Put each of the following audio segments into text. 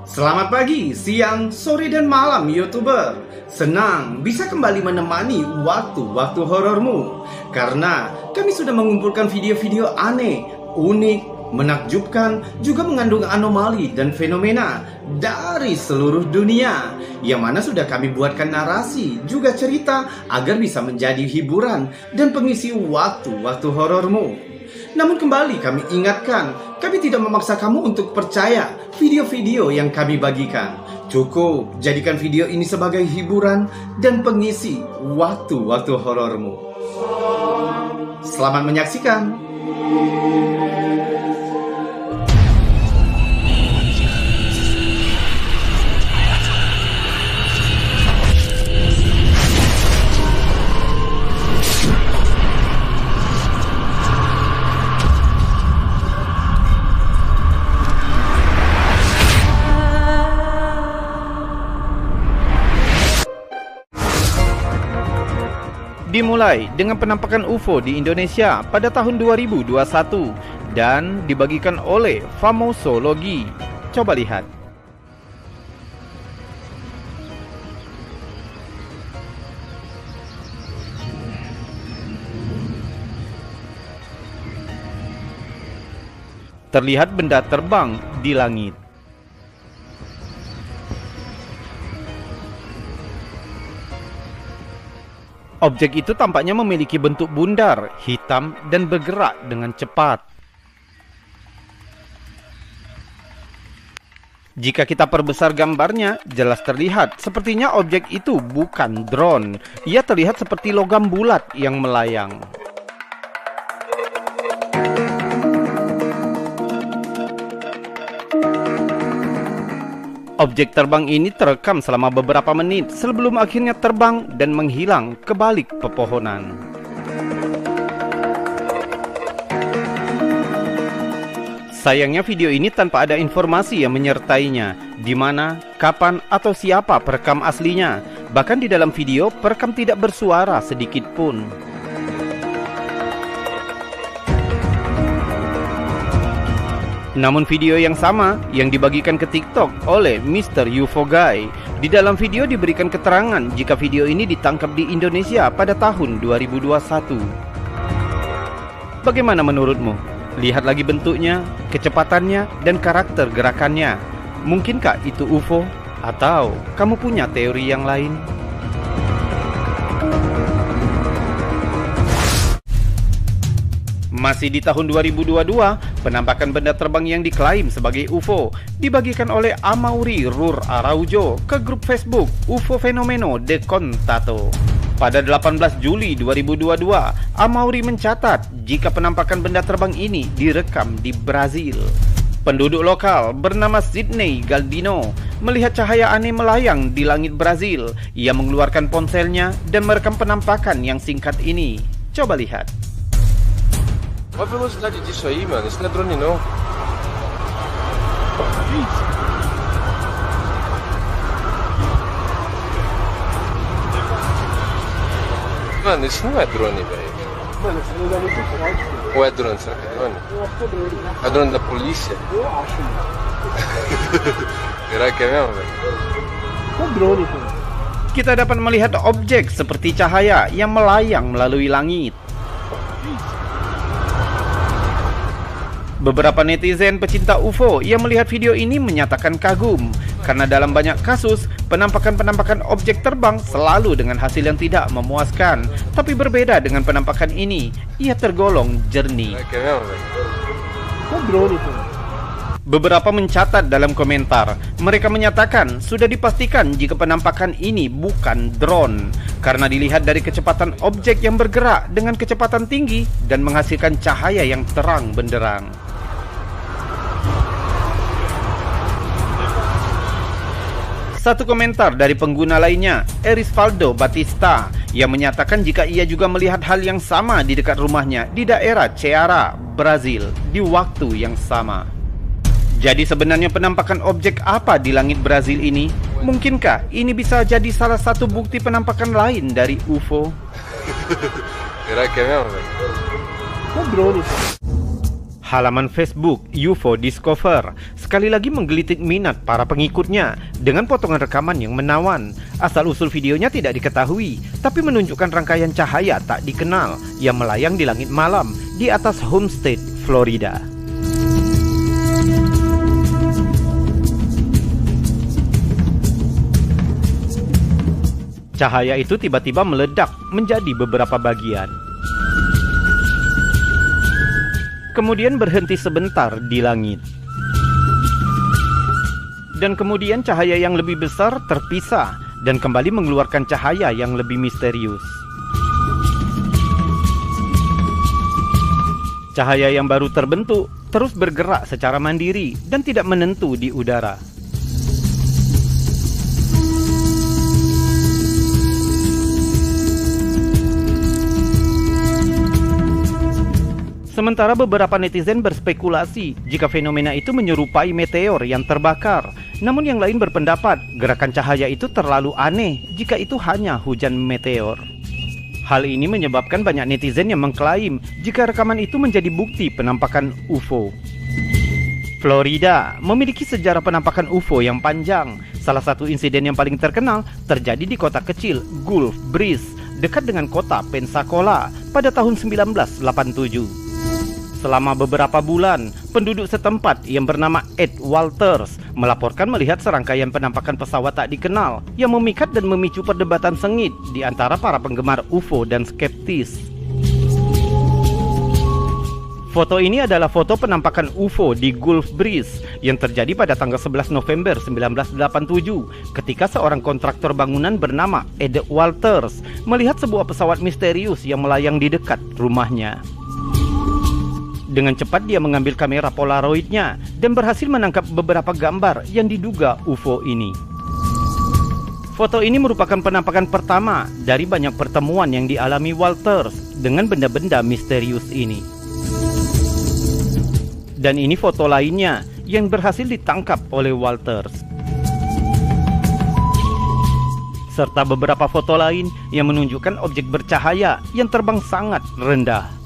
Selamat pagi, siang, sore, dan malam YouTuber. Senang bisa kembali menemani waktu-waktu horormu. Karena kami sudah mengumpulkan video-video aneh, unik, menakjubkan, juga mengandung anomali dan fenomena dari seluruh dunia. Yang mana sudah kami buatkan narasi, juga cerita agar bisa menjadi hiburan dan pengisi waktu-waktu horormu. Namun kembali kami ingatkan, kami tidak memaksa kamu untuk percaya video-video yang kami bagikan. Cukup jadikan video ini sebagai hiburan dan pengisi waktu-waktu horormu. Selamat menyaksikan. Dimulai dengan penampakan UFO di Indonesia pada tahun 2021 dan dibagikan oleh Famosologi. Coba lihat. Terlihat benda terbang di langit. Objek itu tampaknya memiliki bentuk bundar, hitam, dan bergerak dengan cepat. Jika kita perbesar gambarnya, jelas terlihat sepertinya objek itu bukan drone. Ia terlihat seperti logam bulat yang melayang. Objek terbang ini terekam selama beberapa menit sebelum akhirnya terbang dan menghilang ke balik pepohonan. Sayangnya video ini tanpa ada informasi yang menyertainya, di mana, kapan, atau siapa perekam aslinya. Bahkan di dalam video, perekam tidak bersuara sedikit pun. Namun video yang sama yang dibagikan ke TikTok oleh Mr. UFO Guy. Di dalam video diberikan keterangan jika video ini ditangkap di Indonesia pada tahun 2021. Bagaimana menurutmu? Lihat lagi bentuknya, kecepatannya, dan karakter gerakannya. Mungkinkah itu UFO? Atau kamu punya teori yang lain? Masih di tahun 2022, penampakan benda terbang yang diklaim sebagai UFO dibagikan oleh Amaury Rur Araujo ke grup Facebook UFO Fenomeno de Contato. Pada 18 Juli 2022, Amaury mencatat jika penampakan benda terbang ini direkam di Brazil. Penduduk lokal bernama Sidney Galdino melihat cahaya aneh melayang di langit Brazil. Ia mengeluarkan ponselnya dan merekam penampakan yang singkat ini. Coba lihat. Olha a velocidade disso aí, mano. Isso não é drone, não. Mano, isso não é drone, velho. Mano, esse luz é muito forte, filho. Ou é drone? Será que é drone? Eu acho que é drone. É drone da polícia? Eu acho, mano. Será que é mesmo, velho? É drone, filho. Kita dapat melihat objek seperti cahaya yang melayang melalui langit. Beberapa netizen pecinta UFO yang melihat video ini menyatakan kagum karena dalam banyak kasus penampakan-penampakan objek terbang selalu dengan hasil yang tidak memuaskan. Tapi berbeda dengan penampakan ini, ia tergolong jernih. Beberapa mencatat dalam komentar, mereka menyatakan sudah dipastikan jika penampakan ini bukan drone karena dilihat dari kecepatan objek yang bergerak dengan kecepatan tinggi dan menghasilkan cahaya yang terang benderang. Satu komentar dari pengguna lainnya, Erisvaldo Batista, yang menyatakan jika ia juga melihat hal yang sama di dekat rumahnya di daerah Ceará, Brazil, di waktu yang sama. Jadi sebenarnya penampakan objek apa di langit Brazil ini? Mungkinkah ini bisa jadi salah satu bukti penampakan lain dari UFO? Halaman Facebook UFO Discover sekali lagi menggelitik minat para pengikutnya dengan potongan rekaman yang menawan. Asal-usul videonya tidak diketahui, tapi menunjukkan rangkaian cahaya tak dikenal yang melayang di langit malam di atas Homestead, Florida. Cahaya itu tiba-tiba meledak menjadi beberapa bagian. Kemudian berhenti sebentar di langit. Dan kemudian cahaya yang lebih besar terpisah dan kembali mengeluarkan cahaya yang lebih misterius. Cahaya yang baru terbentuk terus bergerak secara mandiri dan tidak menentu di udara. Sementara beberapa netizen berspekulasi jika fenomena itu menyerupai meteor yang terbakar. Namun yang lain berpendapat gerakan cahaya itu terlalu aneh jika itu hanya hujan meteor. Hal ini menyebabkan banyak netizen yang mengklaim jika rekaman itu menjadi bukti penampakan UFO. Florida memiliki sejarah penampakan UFO yang panjang. Salah satu insiden yang paling terkenal terjadi di kota kecil Gulf Breeze dekat dengan kota Pensacola pada tahun 1987. Selama beberapa bulan, penduduk setempat yang bernama Ed Walters melaporkan melihat serangkaian penampakan pesawat tak dikenal yang memikat dan memicu perdebatan sengit di antara para penggemar UFO dan skeptis. Foto ini adalah foto penampakan UFO di Gulf Breeze yang terjadi pada tanggal 11 November 1987 ketika seorang kontraktor bangunan bernama Ed Walters melihat sebuah pesawat misterius yang melayang di dekat rumahnya. Dengan cepat dia mengambil kamera polaroidnya dan berhasil menangkap beberapa gambar yang diduga UFO ini. Foto ini merupakan penampakan pertama dari banyak pertemuan yang dialami Walters dengan benda-benda misterius ini. Dan ini foto lainnya yang berhasil ditangkap oleh Walters. Serta beberapa foto lain yang menunjukkan objek bercahaya yang terbang sangat rendah.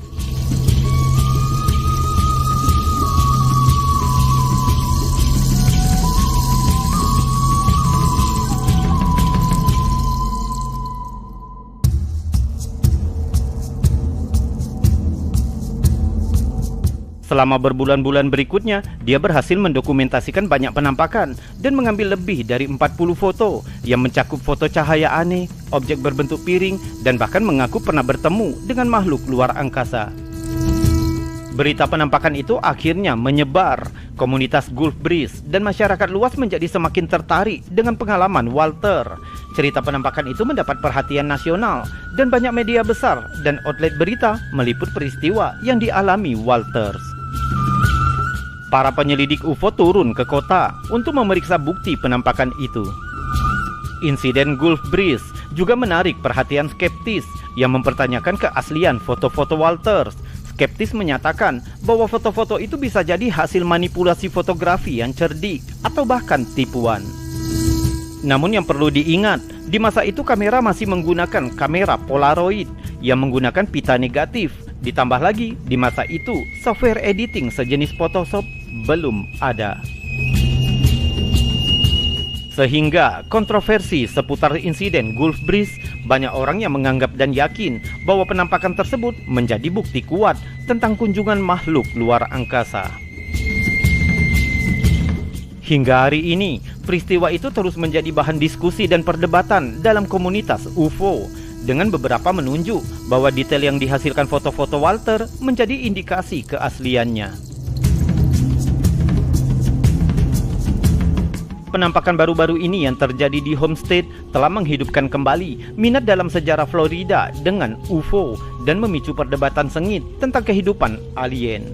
Selama berbulan-bulan berikutnya, dia berhasil mendokumentasikan banyak penampakan dan mengambil lebih dari 40 foto yang mencakup foto cahaya aneh, objek berbentuk piring, dan bahkan mengaku pernah bertemu dengan makhluk luar angkasa. Berita penampakan itu akhirnya menyebar. Komunitas Gulf Breeze dan masyarakat luas menjadi semakin tertarik dengan pengalaman Walter. Cerita penampakan itu mendapat perhatian nasional dan banyak media besar dan outlet berita meliput peristiwa yang dialami Walters. Para penyelidik UFO turun ke kota untuk memeriksa bukti penampakan itu. Insiden Gulf Breeze juga menarik perhatian skeptis yang mempertanyakan keaslian foto-foto Walters. Skeptis menyatakan bahwa foto-foto itu bisa jadi hasil manipulasi fotografi yang cerdik atau bahkan tipuan. Namun yang perlu diingat, di masa itu kamera masih menggunakan kamera Polaroid yang menggunakan pita negatif. Ditambah lagi, di masa itu software editing sejenis Photoshop belum ada. Sehingga kontroversi seputar insiden Gulf Breeze, banyak orang yang menganggap dan yakin bahwa penampakan tersebut menjadi bukti kuat tentang kunjungan makhluk luar angkasa. Hingga hari ini, peristiwa itu terus menjadi bahan diskusi dan perdebatan dalam komunitas UFO, dengan beberapa menunjuk bahwa detail yang dihasilkan foto-foto Walter menjadi indikasi keasliannya. Penampakan baru-baru ini yang terjadi di Homestead telah menghidupkan kembali minat dalam sejarah Florida dengan UFO dan memicu perdebatan sengit tentang kehidupan alien.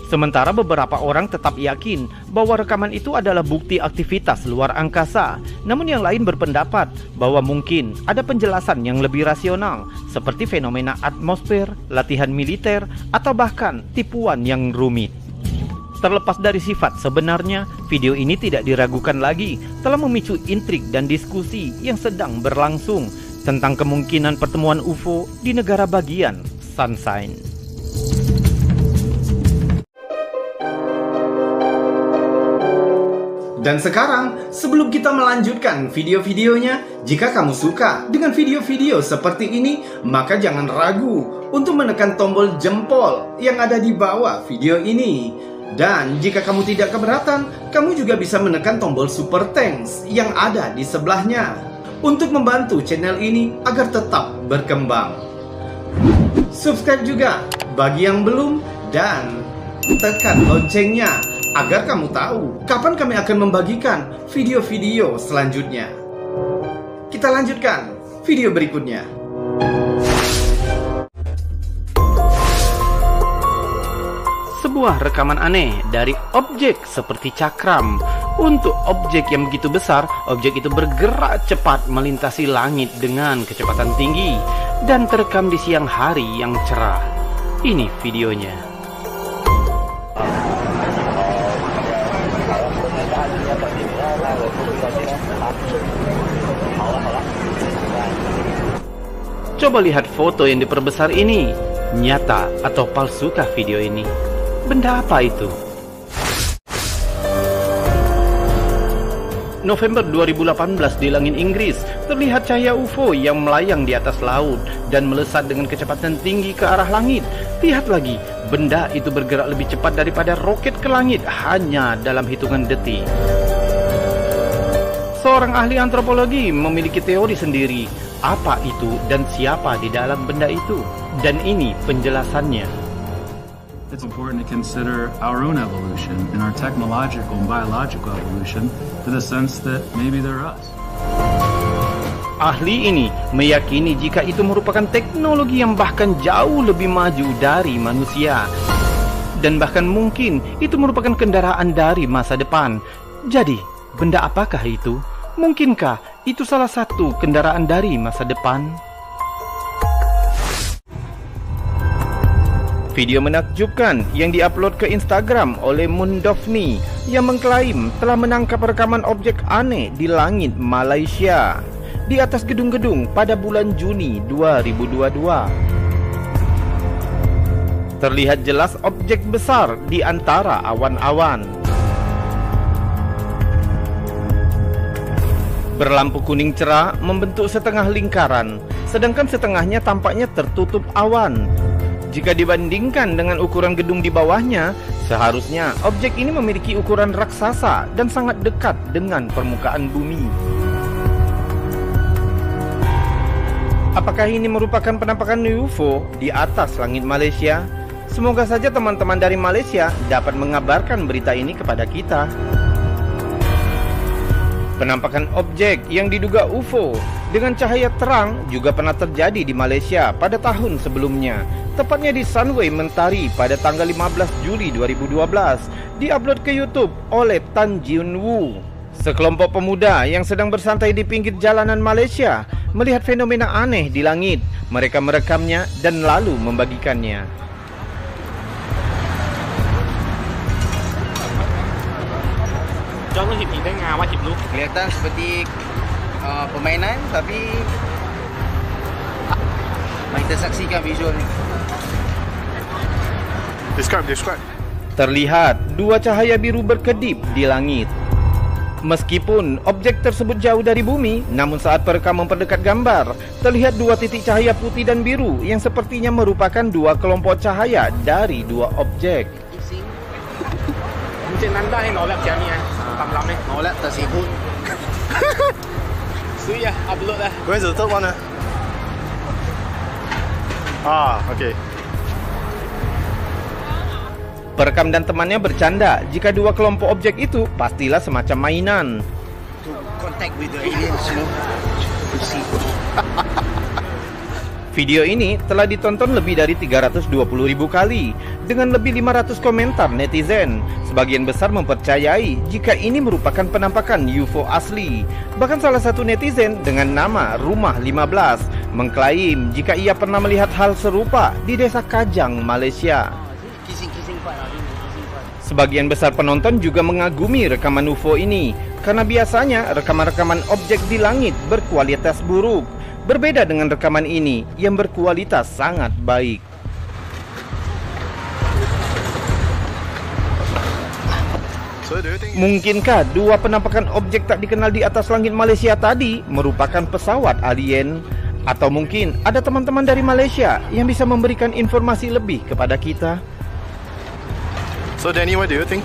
Sementara beberapa orang tetap yakin bahwa rekaman itu adalah bukti aktivitas luar angkasa. Namun yang lain berpendapat bahwa mungkin ada penjelasan yang lebih rasional, seperti fenomena atmosfer, latihan militer, atau bahkan tipuan yang rumit. Terlepas dari sifat sebenarnya, video ini tidak diragukan lagi telah memicu intrik dan diskusi yang sedang berlangsung tentang kemungkinan pertemuan UFO di negara bagian Sunshine. Dan sekarang, sebelum kita melanjutkan video-videonya, jika kamu suka dengan video-video seperti ini, maka jangan ragu untuk menekan tombol jempol yang ada di bawah video ini. Dan jika kamu tidak keberatan, kamu juga bisa menekan tombol super thanks yang ada di sebelahnya untuk membantu channel ini agar tetap berkembang. Subscribe juga bagi yang belum dan tekan loncengnya agar kamu tahu kapan kami akan membagikan video-video selanjutnya. Kita lanjutkan video berikutnya. Sebuah rekaman aneh dari objek seperti cakram. Untuk objek yang begitu besar, objek itu bergerak cepat melintasi langit dengan kecepatan tinggi dan terekam di siang hari yang cerah. Ini videonya. Coba lihat foto yang diperbesar ini. Nyata atau palsukah video ini? Benda apa itu? November 2018 di langit Inggris, terlihat cahaya UFO yang melayang di atas laut dan melesat dengan kecepatan tinggi ke arah langit. Lihat lagi, benda itu bergerak lebih cepat daripada roket ke langit hanya dalam hitungan detik. Seorang ahli antropologi memiliki teori sendiri apa itu dan siapa di dalam benda itu. Dan ini penjelasannya. It's important to consider our own evolution and our technological and biological evolution to the sense that maybe they're us. Ahli ini meyakini jika itu merupakan teknologi yang bahkan jauh lebih maju dari manusia. Dan bahkan mungkin itu merupakan kendaraan dari masa depan. Jadi, benda apakah itu? Mungkinkah itu salah satu kendaraan dari masa depan? Video menakjubkan yang diupload ke Instagram oleh Mundofni yang mengklaim telah menangkap rekaman objek aneh di langit Malaysia di atas gedung-gedung pada bulan Juni 2022. Terlihat jelas objek besar di antara awan-awan. Berlampu kuning cerah membentuk setengah lingkaran, sedangkan setengahnya tampaknya tertutup awan. Jika dibandingkan dengan ukuran gedung di bawahnya, seharusnya objek ini memiliki ukuran raksasa dan sangat dekat dengan permukaan bumi. Apakah ini merupakan penampakan UFO di atas langit Malaysia? Semoga saja teman-teman dari Malaysia dapat mengabarkan berita ini kepada kita. Penampakan objek yang diduga UFO dengan cahaya terang juga pernah terjadi di Malaysia pada tahun sebelumnya, tepatnya di Sunway Mentari pada tanggal 15 Juli 2012, diupload ke YouTube oleh Tan Jin Woo. Sekelompok pemuda yang sedang bersantai di pinggir jalanan Malaysia melihat fenomena aneh di langit. Mereka merekamnya dan lalu membagikannya. Kelihatan seperti permainan, tapi mari kita saksikan visual ni. Describe. Terlihat dua cahaya biru berkedip di langit. Meskipun objek tersebut jauh dari bumi, namun saat perekam memperdekat gambar, terlihat dua titik cahaya putih dan biru yang sepertinya merupakan dua kelompok cahaya dari dua objek. Nolak tersebut. Where's the third one? Okay. Perekam dan temannya bercanda jika dua kelompok objek itu pastilah semacam mainan. To contact with the aliens, you know. To see. Video ini telah ditonton lebih dari 320.000 kali dengan lebih 500 komentar netizen. Sebagian besar mempercayai jika ini merupakan penampakan UFO asli. Bahkan salah satu netizen dengan nama Rumah15 mengklaim jika ia pernah melihat hal serupa di Desa Kajang, Malaysia. Sebagian besar penonton juga mengagumi rekaman UFO ini karena biasanya rekaman-rekaman objek di langit berkualitas buruk. Berbeda dengan rekaman ini yang berkualitas sangat baik. So do you think? Mungkinkah dua penampakan objek tak dikenal di atas langit Malaysia tadi merupakan pesawat alien? Atau mungkin ada teman-teman dari Malaysia yang bisa memberikan informasi lebih kepada kita? So Danny, what do you think?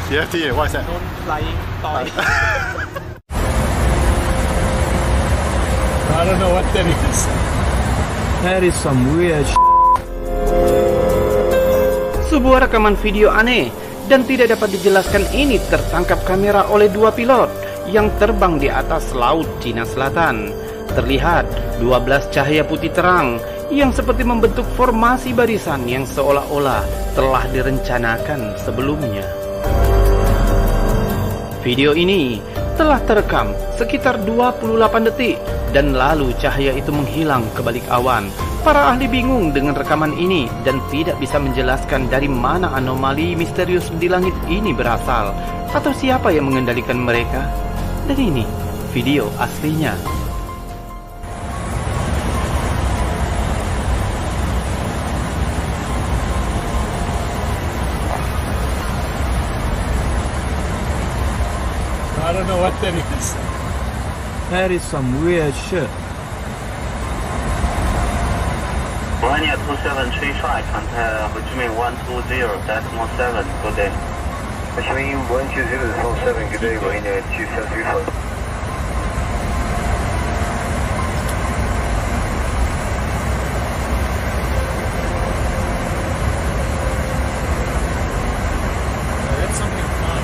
FT, what's that? Flying toy. I don't know what that is. That is some weird Sebuah rekaman video aneh dan tidak dapat dijelaskan ini tertangkap kamera oleh dua pilot yang terbang di atas laut Cina Selatan. Terlihat 12 cahaya putih terang yang seperti membentuk formasi barisan yang seolah-olah telah direncanakan sebelumnya. Video ini telah terekam sekitar 28 detik dan lalu cahaya itu menghilang ke balik awan. Para ahli bingung dengan rekaman ini dan tidak bisa menjelaskan dari mana anomali misterius di langit ini berasal atau siapa yang mengendalikan mereka. Dan ini video aslinya. I don't know what that is. That is some weird shit. Romania 2735, contact Ho Chi Minh 120.7, good day. Ho Chi Minh 120.7, good day, Romania 2735. That's something fun.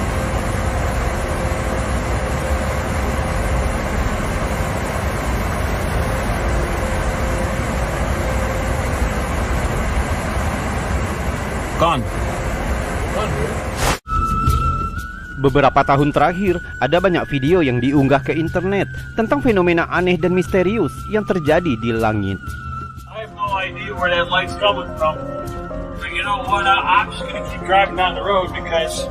Gone. Beberapa tahun terakhir, ada banyak video yang diunggah ke internet tentang fenomena aneh dan misterius yang terjadi di langit. I have no idea where that light's coming from. But you know what? I'm just going to keep driving down the road because...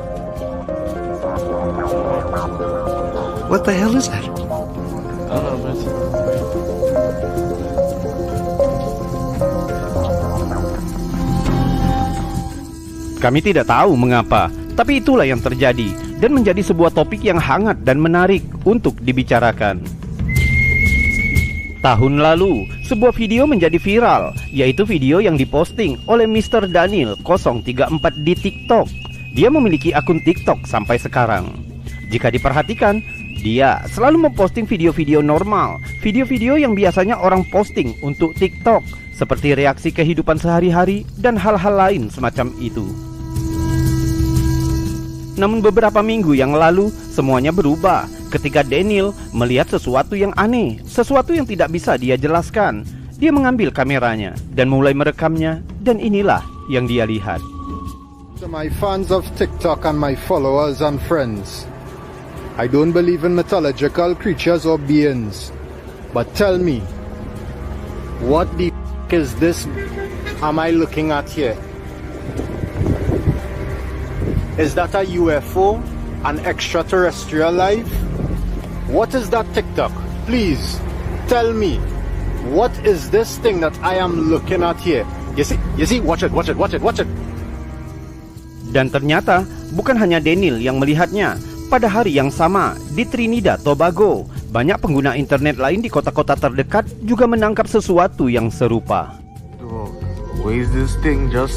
What the hell is that? I don't know, but Kami tidak tahu mengapa, tapi itulah yang terjadi dan menjadi sebuah topik yang hangat dan menarik untuk dibicarakan. Tahun lalu, sebuah video menjadi viral, yaitu video yang diposting oleh Mr. Daniel 034 di TikTok. Dia memiliki akun TikTok sampai sekarang. Jika diperhatikan, dia selalu memposting video-video normal, video-video yang biasanya orang posting untuk TikTok, seperti reaksi kehidupan sehari-hari dan hal-hal lain semacam itu. Namun beberapa minggu yang lalu, semuanya berubah ketika Daniel melihat sesuatu yang aneh, sesuatu yang tidak bisa dia jelaskan. Dia mengambil kameranya dan mulai merekamnya, dan inilah yang dia lihat. To my fans of TikTok and my followers and friends, I don't believe in mythological creatures or beings, but tell me, what the is this am I looking at here? Is that a UFO? An extraterrestrial life? What is that TikTok? Please, tell me, what is this thing that I am looking at here? You see, watch it. Dan ternyata, bukan hanya Daniel yang melihatnya. Pada hari yang sama, di Trinidad Tobago, banyak pengguna internet lain di kota-kota terdekat juga menangkap sesuatu yang serupa. Why is this thing just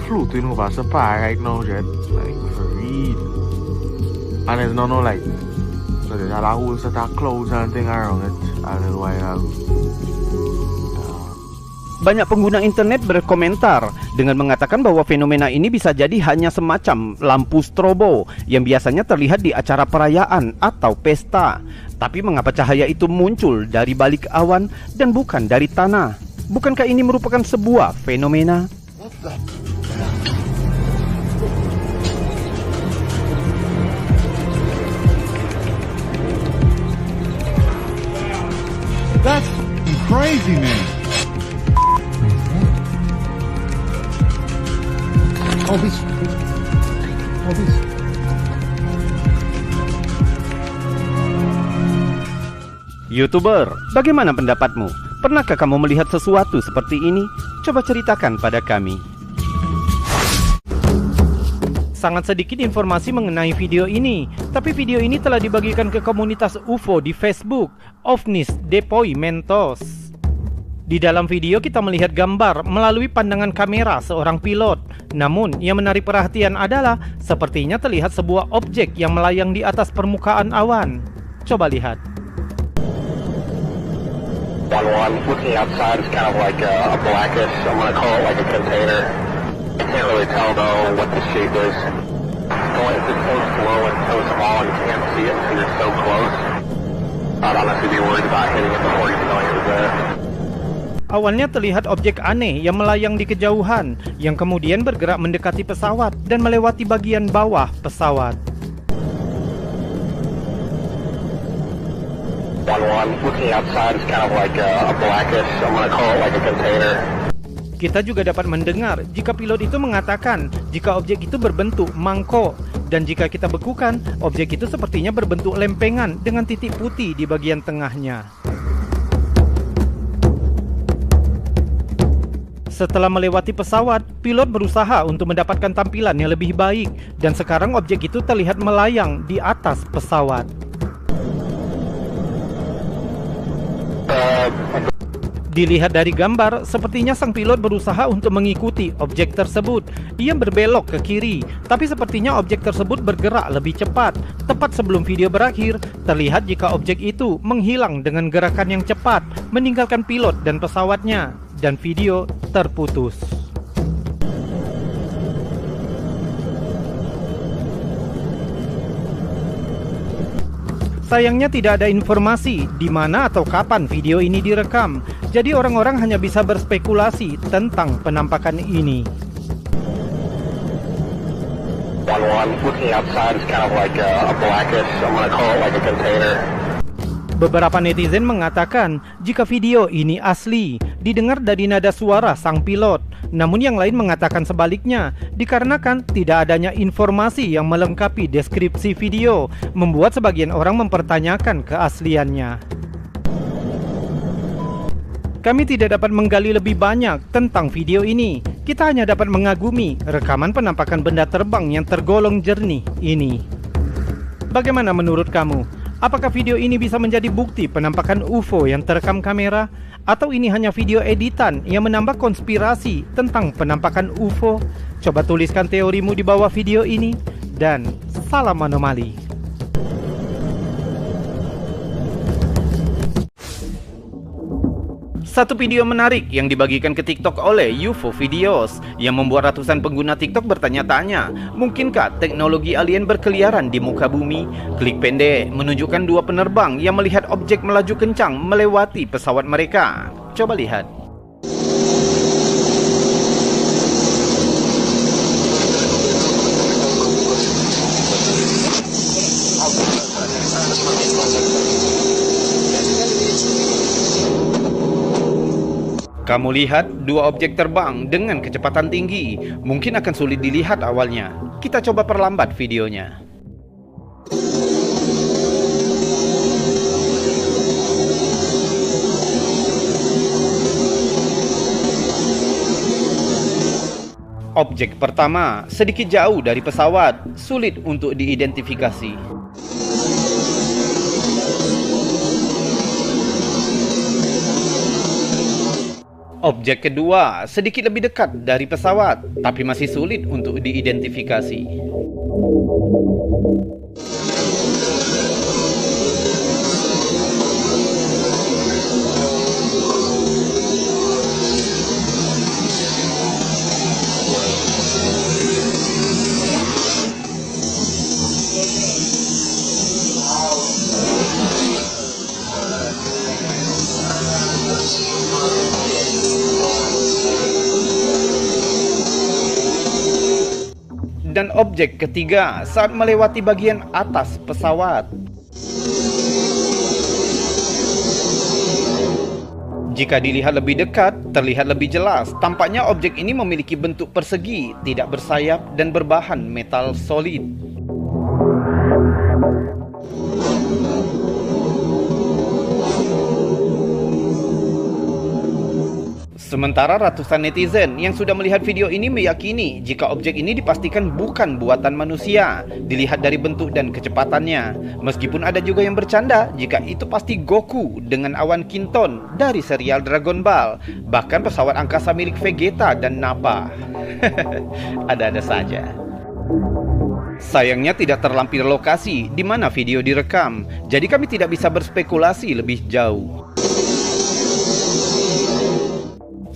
floating over Sepang right now, Jet? Like, for real. And there's no light. So there's a whole set of clouds and thing around it. A little while. Banyak pengguna internet berkomentar dengan mengatakan bahwa fenomena ini bisa jadi hanya semacam lampu strobo yang biasanya terlihat di acara perayaan atau pesta. Tapi mengapa cahaya itu muncul dari balik awan dan bukan dari tanah? Bukankah ini merupakan sebuah fenomena? That's crazy, man. YouTuber, bagaimana pendapatmu? Pernahkah kamu melihat sesuatu seperti ini? Coba ceritakan pada kami. sangat sedikit informasi mengenai video ini, tapi video ini telah dibagikan ke komunitas UFO di Facebook, OVNIS Depoi Mentos. Di dalam video kita melihat gambar melalui pandangan kamera seorang pilot. Namun yang menarik perhatian adalah sepertinya terlihat sebuah objek yang melayang di atas permukaan awan. Coba lihat. 1-1, looking outside is kind of like a blackish, I'm going to call it like a container. I can't really tell though what the shape is. It's so slow and so small you can't see it until you're so close. I'd honestly be worried about hitting it before you know it was there. Awalnya terlihat objek aneh yang melayang di kejauhan, yang kemudian bergerak mendekati pesawat dan melewati bagian bawah pesawat. 1-1, looking outside is kind of like a blackish, I'm going to call it like a container. Kita juga dapat mendengar jika pilot itu mengatakan jika objek itu berbentuk mangkok, dan jika kita bekukan, objek itu sepertinya berbentuk lempengan dengan titik putih di bagian tengahnya. Setelah melewati pesawat, pilot berusaha untuk mendapatkan tampilan yang lebih baik, dan sekarang objek itu terlihat melayang di atas pesawat. Dilihat dari gambar, sepertinya sang pilot berusaha untuk mengikuti objek tersebut. Ia berbelok ke kiri, tapi sepertinya objek tersebut bergerak lebih cepat. Tepat sebelum video berakhir, terlihat jika objek itu menghilang dengan gerakan yang cepat, meninggalkan pilot dan pesawatnya, dan video terputus. Sayangnya tidak ada informasi di mana atau kapan video ini direkam, jadi orang-orang hanya bisa berspekulasi tentang penampakan ini. 1-1, looking outside is kind of like a blackish, I'm going to call it like a container. Beberapa netizen mengatakan jika video ini asli, didengar dari nada suara sang pilot. Namun yang lain mengatakan sebaliknya, dikarenakan tidak adanya informasi yang melengkapi deskripsi video, membuat sebagian orang mempertanyakan keasliannya. Kami tidak dapat menggali lebih banyak tentang video ini. Kita hanya dapat mengagumi rekaman penampakan benda terbang yang tergolong jernih ini. Bagaimana menurut kamu? Apakah video ini bisa menjadi bukti penampakan UFO yang terekam kamera? Atau ini hanya video editan yang menambah konspirasi tentang penampakan UFO? Coba tuliskan teorimu di bawah video ini. Dan salam anomali. Satu video menarik yang dibagikan ke TikTok oleh UFO Videos yang membuat ratusan pengguna TikTok bertanya-tanya, mungkinkah teknologi alien berkeliaran di muka bumi? Klik pendek menunjukkan dua penerbang yang melihat objek melaju kencang melewati pesawat mereka. Coba lihat. Kamu lihat dua objek terbang dengan kecepatan tinggi. Mungkin akan sulit dilihat awalnya. Kita coba perlambat videonya. Objek pertama sedikit jauh dari pesawat, sulit untuk diidentifikasi. Objek kedua sedikit lebih dekat dari pesawat, tapi masih sulit untuk diidentifikasi. Dan objek ketiga saat melewati bagian atas pesawat. Jika dilihat lebih dekat, terlihat lebih jelas. Tampaknya objek ini memiliki bentuk persegi, tidak bersayap dan berbahan metal solid. Sementara ratusan netizen yang sudah melihat video ini meyakini jika objek ini dipastikan bukan buatan manusia, dilihat dari bentuk dan kecepatannya. Meskipun ada juga yang bercanda jika itu pasti Goku dengan awan Kinton dari serial Dragon Ball, bahkan pesawat angkasa milik Vegeta dan Nappa. Ada-ada saja. Sayangnya tidak terlampir lokasi di mana video direkam, jadi kami tidak bisa berspekulasi lebih jauh.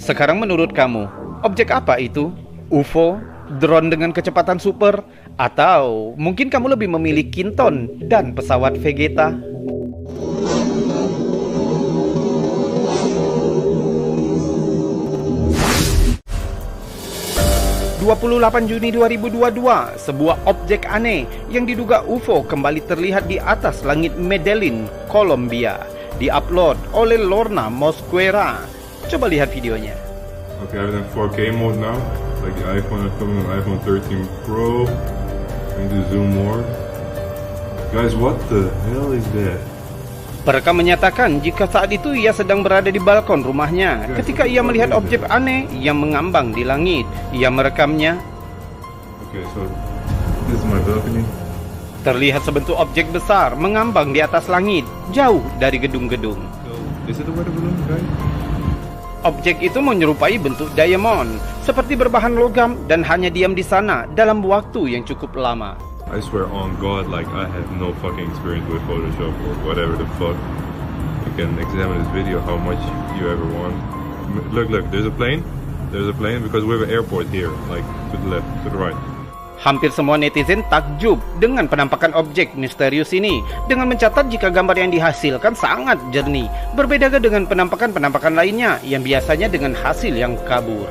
Sekarang menurut kamu, objek apa itu? UFO? Drone dengan kecepatan super? Atau mungkin kamu lebih memilih Kinton dan pesawat Vegeta? Juni 2022, sebuah objek aneh yang diduga UFO kembali terlihat di atas langit Medellin, Kolombia. Diupload oleh Lorna Mosquera. Coba lihat videonya. Okay, I have it in 4K mode now. Like the iPhone, I'm filming on iPhone 13 Pro. I need to zoom more. Guys, what the hell is that? Perekam menyatakan jika saat itu ia sedang berada di balkon rumahnya ketika ia melihat objek aneh yang mengambang di langit. Ia merekamnya. Okay, so this is my balcony. Terlihat sebentuk objek besar mengambang di atas langit, jauh dari gedung-gedung. So, is it a weather balloon, guys? Objek itu menyerupai bentuk diamond, seperti berbahan logam dan hanya diam di sana dalam waktu yang cukup lama. I swear on God, like I have no fucking experience with Photoshop or whatever the fuck. You can examine this video how much you ever want. Look, there's a plane. There's a plane because we have an airport here, like to the left, to the right. Hampir semua netizen takjub dengan penampakan objek misterius ini, dengan mencatat jika gambar yang dihasilkan sangat jernih, berbeda dengan penampakan-penampakan lainnya yang biasanya dengan hasil yang kabur.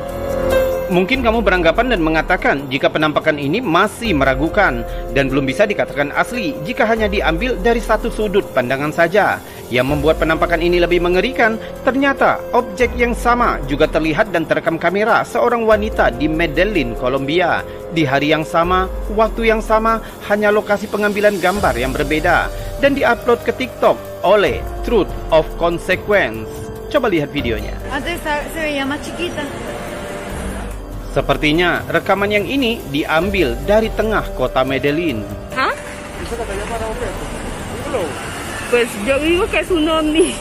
Mungkin kamu beranggapan dan mengatakan jika penampakan ini masih meragukan dan belum bisa dikatakan asli jika hanya diambil dari satu sudut pandangan saja. Yang membuat penampakan ini lebih mengerikan, ternyata objek yang sama juga terlihat dan terekam kamera seorang wanita di Medellin, Kolombia. Di hari yang sama, waktu yang sama, hanya lokasi pengambilan gambar yang berbeda dan diupload ke TikTok oleh Truth of Consequence. Coba lihat videonya. Antes se veía más chiquita. Sepertinya rekaman yang ini diambil dari tengah kota Medellin. ¿Ah? Pues yo digo que es un ovni.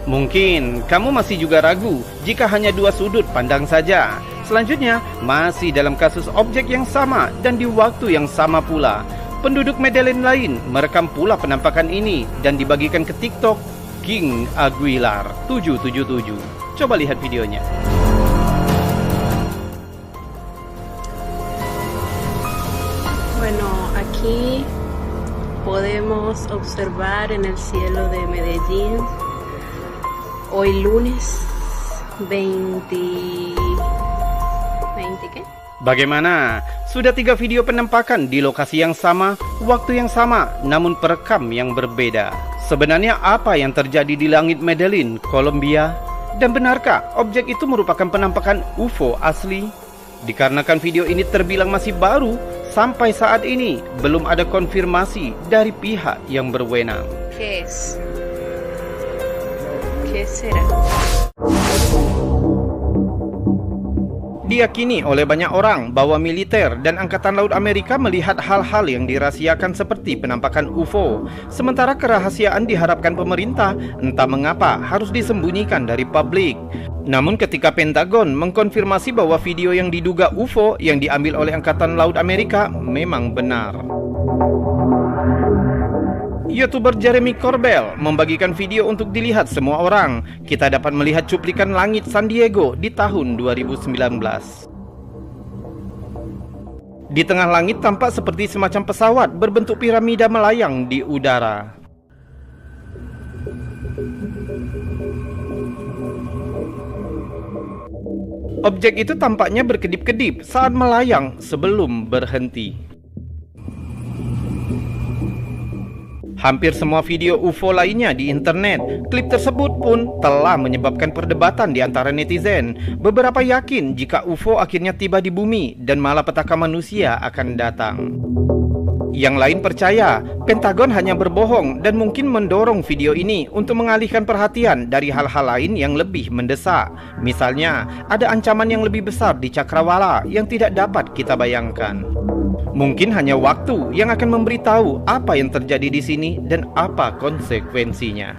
Mungkin kamu masih juga ragu jika hanya dua sudut pandang saja. Selanjutnya, masih dalam kasus objek yang sama dan di waktu yang sama pula, penduduk Medellin lain merekam pula penampakan ini dan dibagikan ke TikTok King Aguilar 777. Coba lihat videonya. Bueno, aquí podemos observar en el cielo de Medellín hoy lunes 20 ¿qué? Bagaimana? Sudah 3 video penampakan di lokasi yang sama, waktu yang sama, namun perekam yang berbeda. Sebenarnya apa yang terjadi di langit Medellin, Kolombia? Dan benarkah objek itu merupakan penampakan UFO asli? Dikarenakan video ini terbilang masih baru, sampai saat ini belum ada konfirmasi dari pihak yang berwenang. ¿Qué es? ¿Qué será? Diyakini oleh banyak orang bahwa militer dan Angkatan Laut Amerika melihat hal-hal yang dirahasiakan seperti penampakan UFO. Sementara kerahasiaan diharapkan pemerintah entah mengapa harus disembunyikan dari publik. Namun ketika Pentagon mengkonfirmasi bahwa video yang diduga UFO yang diambil oleh Angkatan Laut Amerika memang benar. YouTuber Jeremy Corbell membagikan video untuk dilihat semua orang. Kita dapat melihat cuplikan langit San Diego di tahun 2019. Di tengah langit tampak seperti semacam pesawat berbentuk piramida melayang di udara. Objek itu tampaknya berkedip-kedip saat melayang sebelum berhenti. Hampir semua video UFO lainnya di internet, klip tersebut pun telah menyebabkan perdebatan di antara netizen. Beberapa yakin jika UFO akhirnya tiba di bumi dan malapetaka manusia akan datang. Yang lain percaya Pentagon hanya berbohong dan mungkin mendorong video ini untuk mengalihkan perhatian dari hal-hal lain yang lebih mendesak. Misalnya, ada ancaman yang lebih besar di Cakrawala yang tidak dapat kita bayangkan. Mungkin hanya waktu yang akan memberitahu apa yang terjadi di sini dan apa konsekuensinya.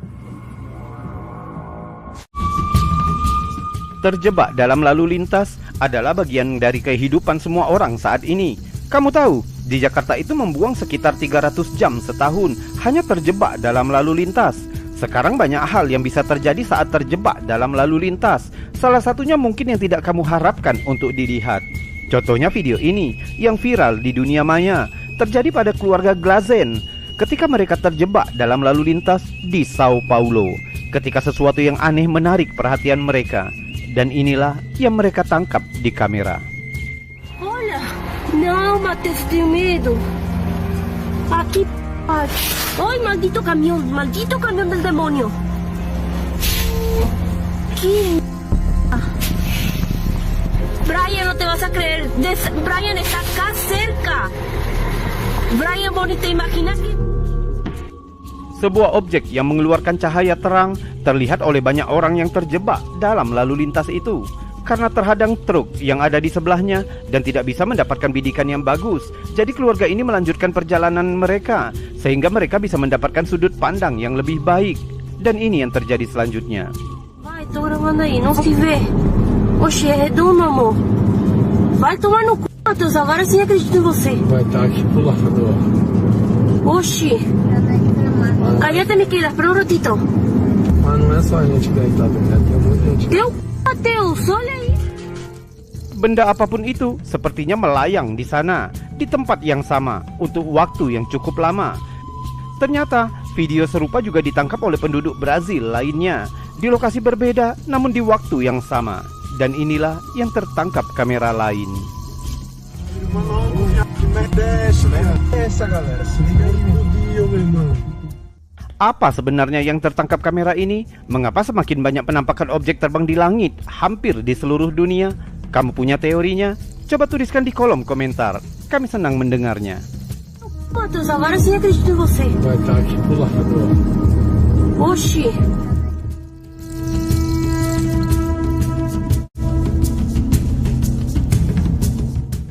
Terjebak dalam lalu lintas adalah bagian dari kehidupan semua orang saat ini. Kamu tahu, di Jakarta itu membuang sekitar 300 jam setahun hanya terjebak dalam lalu lintas. Sekarang banyak hal yang bisa terjadi saat terjebak dalam lalu lintas. Salah satunya mungkin yang tidak kamu harapkan untuk dilihat. Contohnya video ini yang viral di dunia maya terjadi pada keluarga Glazen ketika mereka terjebak dalam lalu lintas di Sao Paulo. Ketika sesuatu yang aneh menarik perhatian mereka, dan inilah yang mereka tangkap di kamera. Hola, no mates de miedo. Aquí, ay, maldito camión del demonio. ¿Qué? Brian, no te vas a creer. Brian está acá cerca. Brian, vos ni te imaginas que... Sebuah objek yang mengeluarkan cahaya terang terlihat oleh banyak orang yang terjebak dalam lalu lintas itu karena terhadang truk yang ada di sebelahnya dan tidak bisa mendapatkan bidikan yang bagus. Jadi keluarga ini melanjutkan perjalanan mereka sehingga mereka bisa mendapatkan sudut pandang yang lebih baik. Dan ini yang terjadi selanjutnya. Vai, tô gravando aí, não se vê. Oxe, é redondo, amor. Vai tomar no c***, Matheus, agora sim acredito em você. Vai estar aqui pro lado, ó. Oxi. Cállate, Miquela, espera un ratito. Mas não é só a gente que tá vendo, tem muita gente. Teu c***, Matheus, olha aí. Benda apapun itu sepertinya melayang di sana, di tempat yang sama, untuk waktu yang cukup lama. Ternyata video serupa juga ditangkap oleh penduduk Brazil lainnya, di lokasi berbeda namun di waktu yang sama. Dan inilah yang tertangkap kamera lain. Apa sebenarnya yang tertangkap kamera ini? Mengapa semakin banyak penampakan objek terbang di langit hampir di seluruh dunia? Kamu punya teorinya? Coba tuliskan di kolom komentar. Kami senang mendengarnya. Matheus, agora sim acredito em você. Vai estar aqui pro lado, ó. Oxi.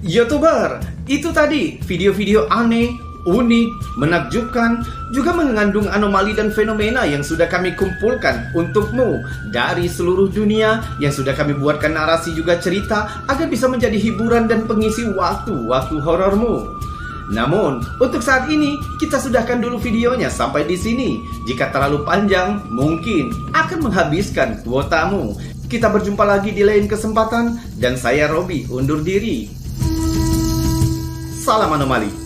YouTuber, itu tadi video-video aneh, unik, menakjubkan, juga mengandung anomali dan fenomena yang sudah kami kumpulkan untukmu dari seluruh dunia, yang sudah kami buatkan narasi juga cerita agar bisa menjadi hiburan dan pengisi waktu-waktu horormu. Namun, untuk saat ini kita sudahkan dulu videonya sampai di sini. Jika terlalu panjang, mungkin akan menghabiskan kuotamu. Kita berjumpa lagi di lain kesempatan dan saya Robi undur diri. Salam anomali.